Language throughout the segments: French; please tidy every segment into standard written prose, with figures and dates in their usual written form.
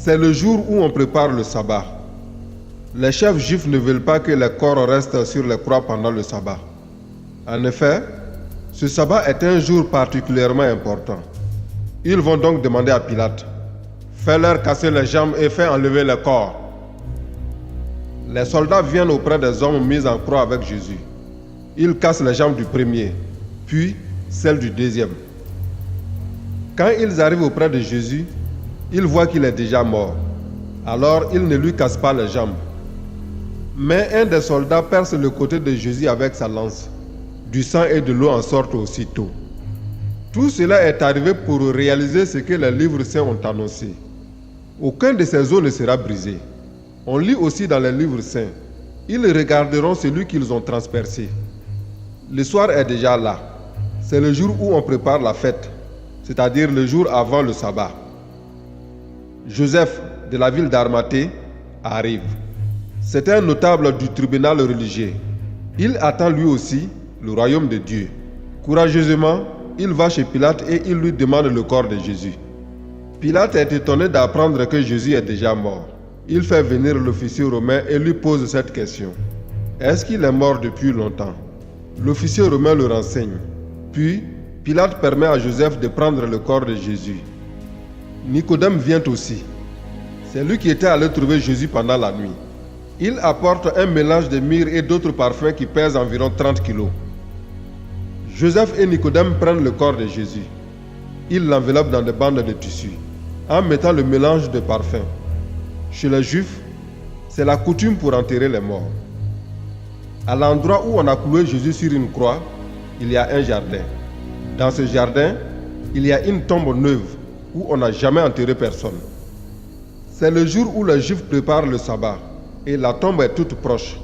C'est le jour où on prépare le sabbat. Les chefs juifs ne veulent pas que les corps restent sur les croix pendant le sabbat. En effet, ce sabbat est un jour particulièrement important. Ils vont donc demander à Pilate, fais-leur casser les jambes et fais enlever les corps. Les soldats viennent auprès des hommes mis en croix avec Jésus. Ils cassent les jambes du premier, puis celles du deuxième. Quand ils arrivent auprès de Jésus, ils voient qu'il est déjà mort. Alors ils ne lui cassent pas les jambes. Mais un des soldats perce le côté de Jésus avec sa lance. Du sang et de l'eau en sortent aussitôt. Tout cela est arrivé pour réaliser ce que les livres saints ont annoncé. Aucun de ces os ne sera brisé. On lit aussi dans les livres saints, ils regarderont celui qu'ils ont transpercé. Le soir est déjà là. C'est le jour où on prépare la fête, c'est-à-dire le jour avant le sabbat. Joseph, de la ville d'Arimathée, arrive. C'est un notable du tribunal religieux. Il attend lui aussi le royaume de Dieu. Courageusement, il va chez Pilate et il lui demande le corps de Jésus. Pilate est étonné d'apprendre que Jésus est déjà mort. Il fait venir l'officier romain et lui pose cette question. Est-ce qu'il est mort depuis longtemps? L'officier romain le renseigne. Puis, Pilate permet à Joseph de prendre le corps de Jésus. Nicodème vient aussi. C'est lui qui était allé trouver Jésus pendant la nuit. Il apporte un mélange de myrrhe et d'autres parfums qui pèsent environ 30 kilos. Joseph et Nicodème prennent le corps de Jésus. Ils l'enveloppent dans des bandes de tissu, en mettant le mélange de parfums. Chez les Juifs, c'est la coutume pour enterrer les morts. À l'endroit où on a cloué Jésus sur une croix, il y a un jardin. Dans ce jardin, il y a une tombe neuve où on n'a jamais enterré personne. C'est le jour où les Juifs préparent le sabbat et la tombe est toute proche.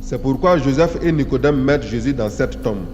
C'est pourquoi Joseph et Nicodème mettent Jésus dans cette tombe.